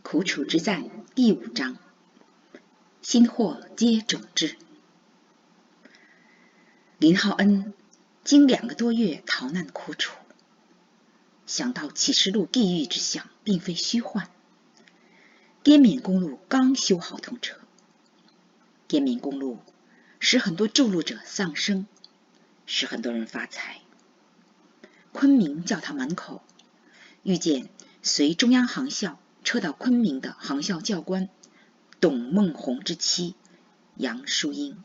苦楚之战第5章，新祸接踵至。林浩恩经2个多月逃难苦楚，想到启示录地狱之象并非虚幻。滇缅公路刚修好通车，滇缅公路使很多筑路者丧生，使很多人发财。昆明教堂门口遇见随中央航校撤到昆明的航校教官董梦红之妻杨淑英。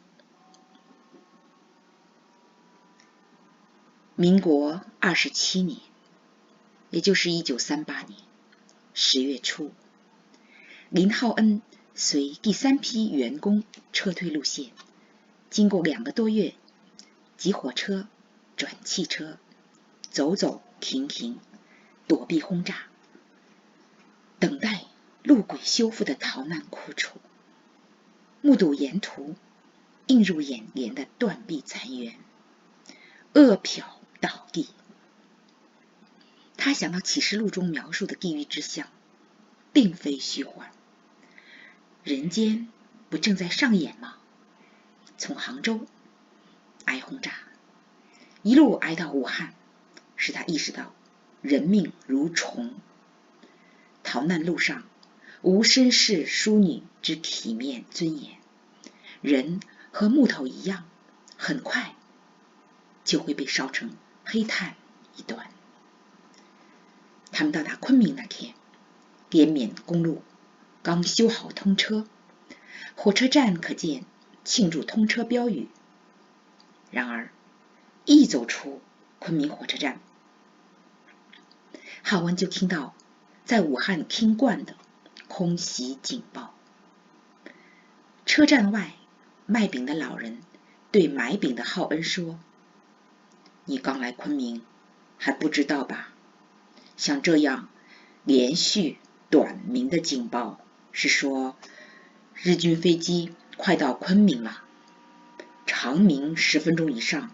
民国27年，也就是1938年10月初，林浩恩随第3批员工撤退路线，经过2个多月，挤火车转汽车，走走停停，躲避轰炸，等待路轨修复的逃难苦楚，目睹沿途映入眼帘的断壁残垣，饿殍倒地。他想到启示录中描述的地狱之象并非虚幻，人间不正在上演吗？从杭州挨轰炸，一路挨到武汉，使他意识到人命如虫。逃难路上无绅士淑女之体面尊严，人和木头一样，很快就会被烧成黑炭一段。他们到达昆明那天，滇缅公路刚修好通车，火车站可见庆祝通车标语。然而一走出昆明火车站，浩恩就听到在武汉听惯的空袭警报。车站外卖饼的老人对买饼的浩恩说：“你刚来昆明，还不知道吧？像这样连续短鸣的警报是说日军飞机快到昆明了，长鸣10分钟以上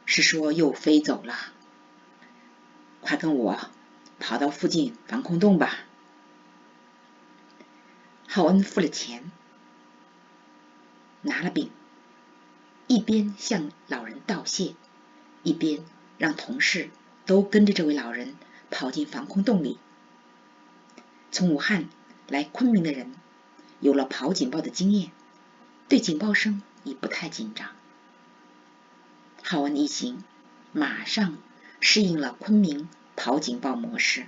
是说又飞走了。快跟我跑到附近防空洞吧。”浩恩付了钱，拿了饼，一边向老人道谢，一边让同事都跟着这位老人跑进防空洞里。从武汉来昆明的人有了跑警报的经验，对警报声已不太紧张。浩恩一行马上适应了昆明跑警报模式。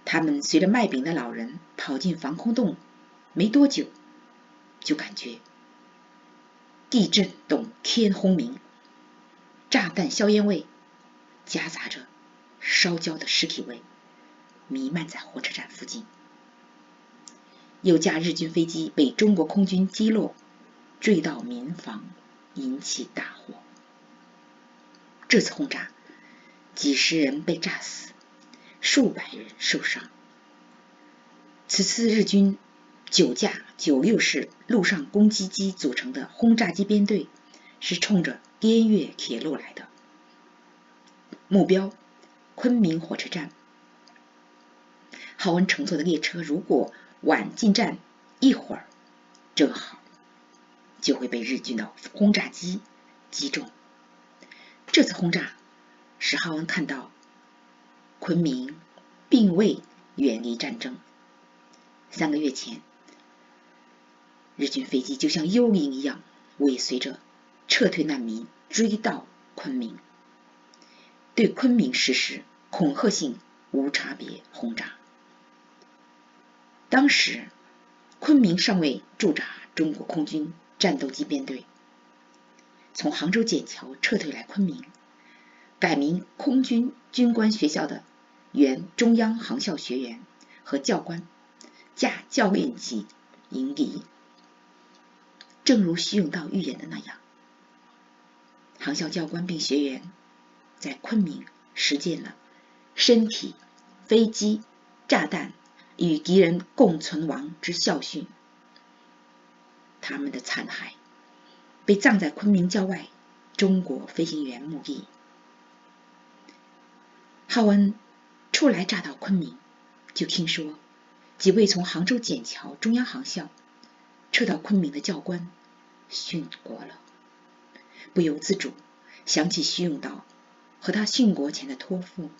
他们随着卖饼的老人跑进防空洞，没多久就感觉地震动天轰鸣，炸弹硝烟味夹杂着烧焦的尸体味弥漫在火车站附近。又架日军飞机被中国空军击落，坠到民房，引起大火。这次轰炸几十人被炸死，数百人受伤。此次日军9架96式陆上攻击机组成的轰炸机编队是冲着滇越铁路来的，目标昆明火车站。浩恩乘坐的列车如果晚进站一会儿，正好就会被日军的轰炸机击中。这次轰炸使浩恩看到昆明并未远离战争。3个月前，日军飞机就像幽灵一样尾随着撤退难民追到昆明，对昆明实施恐吓性无差别轰炸。当时昆明尚未驻扎中国空军战斗机编队，从杭州笕桥撤退来昆明，改名空军军官学校的原中央航校学员和教官驾教练机迎敌。正如徐永道预言的那样，航校教官并学员在昆明实践了身体、飞机、炸弹与敌人共存亡之校训。他们的残骸被葬在昆明郊外中国飞行员墓地。浩恩初来乍到昆明，就听说几位从杭州笕桥中央航校撤到昆明的教官殉国了，不由自主想起徐永道和他殉国前的托付。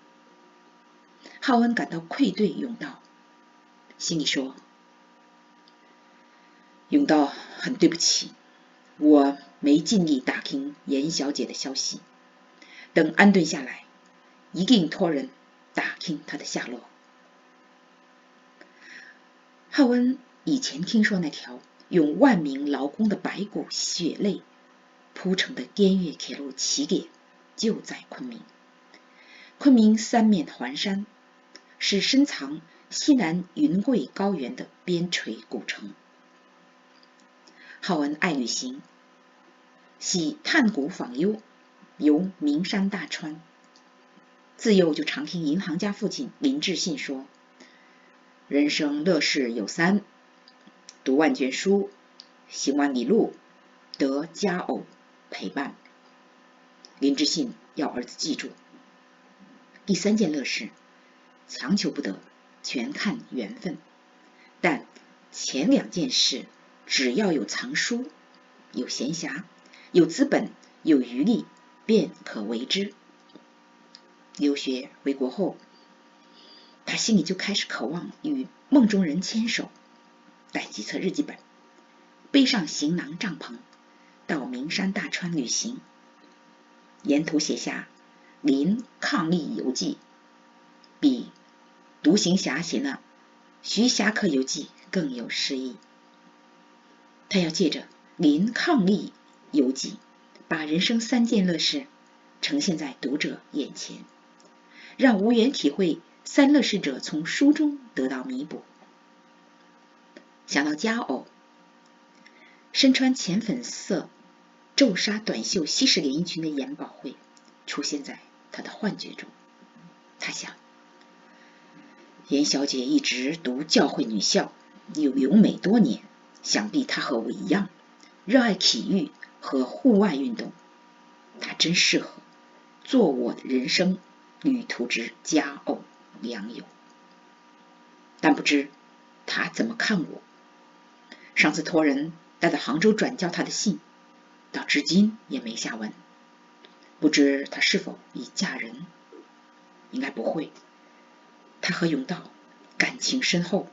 浩恩感到愧对永道，心里说：永道很对不起，我没尽力打听严小姐的消息，等安顿下来，一定托人打听她的下落。浩恩以前听说那条用万名劳工的白骨血泪铺成的滇越铁路起点就在昆明。昆明三面环山，是深藏西南云贵高原的边陲古城。浩恩爱旅行，喜探古访幽，游名山大川。自幼就常听银行家父亲林志信说：人生乐事有三，读万卷书，行万里路，得佳偶陪伴。林志信要儿子记住。第三件乐事，强求不得，全看缘分。但前两件事，只要有藏书，有闲暇，有资本，有余力，便可为之。留学回国后，他心里就开始渴望与梦中人牵手，带几册日记本，背上行囊帐篷，到名山大川旅行，沿途写下临抗疫游记，比独行侠写那徐侠客游记更有诗意。他要借着临抗疫游记，把人生三件乐事呈现在读者眼前，让无缘体会三乐事者从书中得到弥补。想到佳偶，身穿浅粉色皱纱短袖西式连衣裙的严宝慧出现在他的幻觉中。他想，严小姐一直读教会女校，又留美多年，想必她和我一样热爱体育和户外运动，她真适合做我的人生旅途之佳偶良友。但不知她怎么看我。上次托人带到杭州转交她的信，到至今也没下文，不知她是否已嫁人。应该不会，她和永道感情深厚，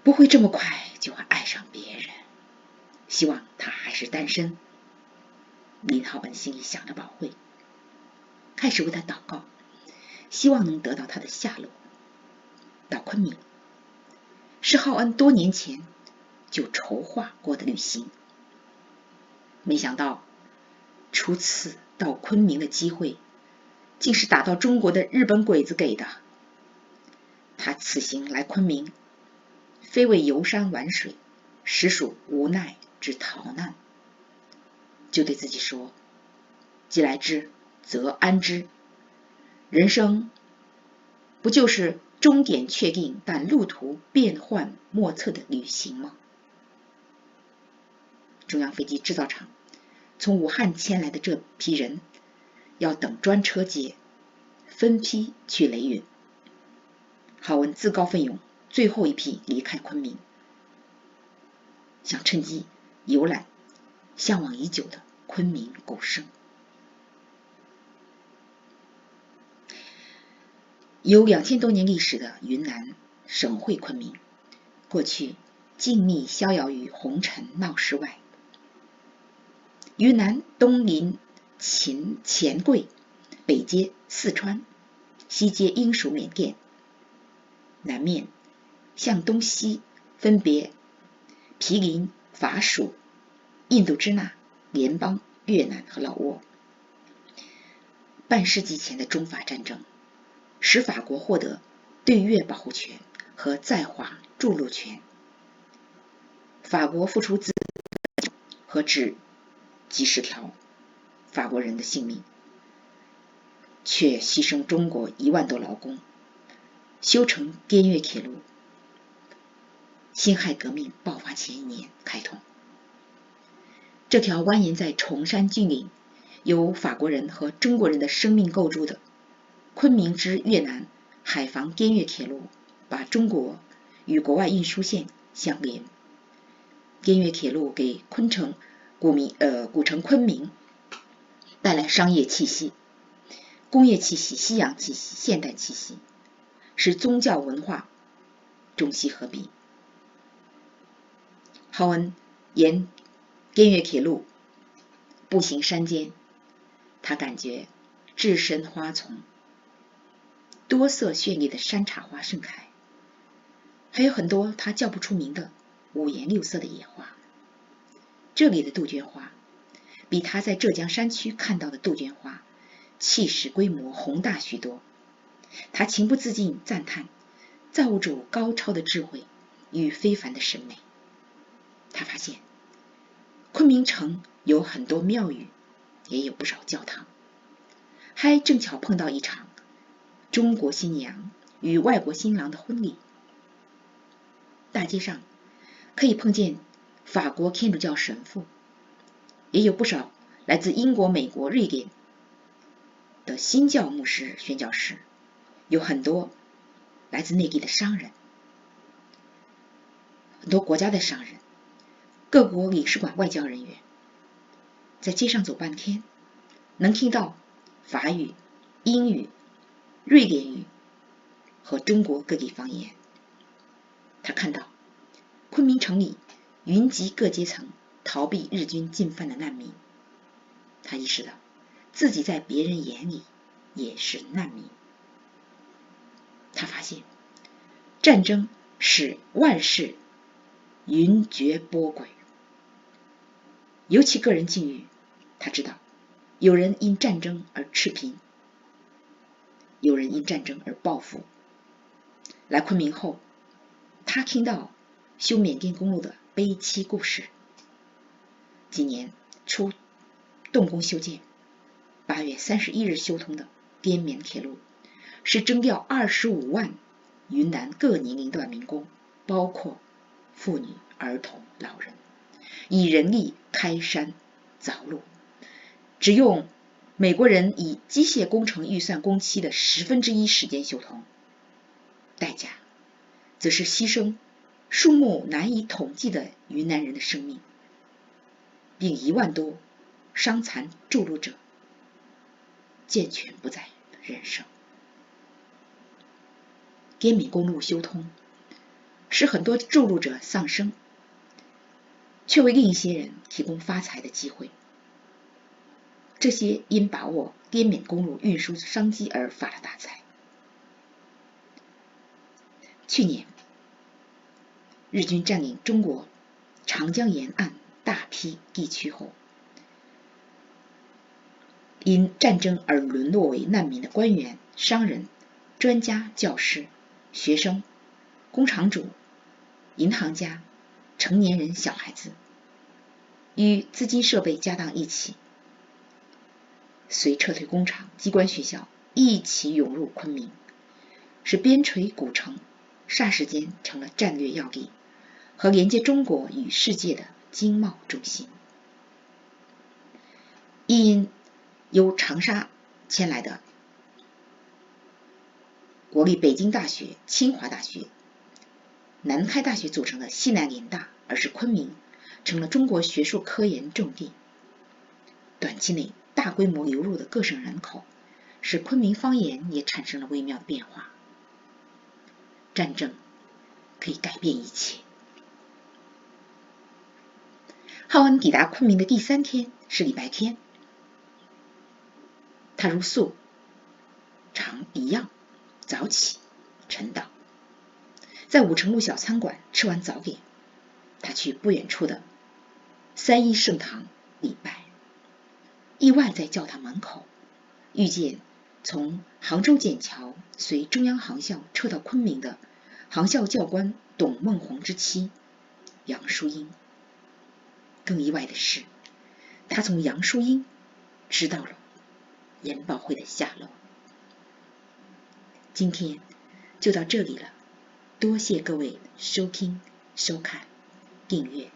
不会这么快就会爱上别人。希望她还是单身。林浩文心里想着宝慧，开始为她祷告，希望能得到她的下落。到昆明是浩恩多年前就筹划过的旅行，没想到初次到昆明的机会竟是打到中国的日本鬼子给的。他此行来昆明，非为游山玩水，实属无奈之逃难。就对自己说：既来之，则安之。人生不就是终点确定，但路途变幻莫测的旅行吗？中央飞机制造厂从武汉迁来的这批人，要等专车接，分批去雷云。郝文自告奋勇，最后一批离开昆明，想趁机游览向往已久的昆明古圣。有2000多年历史的云南省会昆明，过去静谧逍遥于红尘闹市外。云南东临钱柜，北接四川，西接英属缅甸，南面向东西分别毗邻法属、印度支那联邦、越南和老挝。半世纪前的中法战争使法国获得对越保护权和在华筑路权，法国付出资和几十条法国人的性命，却牺牲中国1万多劳工，修成滇越铁路。辛亥革命爆发前1年开通。这条蜿蜒在崇山峻岭，由法国人和中国人的生命构筑的昆明至越南海防滇越铁路，把中国与国外运输线相连。滇越铁路给古城昆明带来商业气息、工业气息、西洋气息、现代气息，使宗教文化中西合璧。浩恩沿滇越铁路步行山间，他感觉置身花丛，多色绚丽的山茶花盛开，还有很多他叫不出名的五颜六色的野花。这里的杜鹃花比他在浙江山区看到的杜鹃花气势规模宏大许多。他情不自禁赞叹造物主高超的智慧与非凡的审美。他发现昆明城有很多庙宇，也有不少教堂，还正巧碰到一场中国新娘与外国新郎的婚礼。大街上可以碰见法国天主教神父，也有不少来自英国、美国、瑞典的新教牧师、宣教师，有很多来自内地的商人，很多国家的商人，各国领事馆外交人员。在街上走半天，能听到法语、英语、瑞典语和中国各地方言。他看到昆明城里云集各阶层逃避日军进犯的难民，他意识到自己在别人眼里也是难民。他发现战争使万事云谲波诡，尤其个人境遇，他知道有人因战争而赤贫，有人因战争而暴富。来昆明后，他听到修缅甸公路的悲凄故事。今年初动工修建，8月31日修通的滇缅铁路是征调25万云南各年龄段民工，包括妇女、儿童、老人，以人力开山凿路，只用美国人以机械工程预算工期的1/10时间修通，代价则是牺牲数目难以统计的云南人的生命，并1万多伤残筑路者健全不在人生。滇缅公路修通使很多筑路者丧生，却为另一些人提供发财的机会。这些因把握滇缅公路运输商机而发了大财。去年日军占领中国长江沿岸大批地区后，因战争而沦落为难民的官员、商人、专家、教师、学生、工厂主、银行家、成年人、小孩子，与资金设备家当一起，随撤退工厂、机关学校一起涌入昆明，使边陲古城霎时间成了战略要地和连接中国与世界的经贸中心。因由长沙迁来的国立北京大学、清华大学、南开大学组成的西南联大，而使昆明成了中国学术科研重地。短期内大规模流入的各省人口，使昆明方言也产生了微妙的变化。战争可以改变一切。浩恩抵达昆明的第3天是礼拜天，他如素常一样早起晨祷，在武城路小餐馆吃完早点，他去不远处的3一圣堂礼拜，意外在教堂门口遇见从杭州笕桥随中央航校撤到昆明的航校教官董梦红之妻杨淑英。更意外的是，他从杨淑英知道了研报会的下落。今天就到这里了，多谢各位收听、收看、订阅。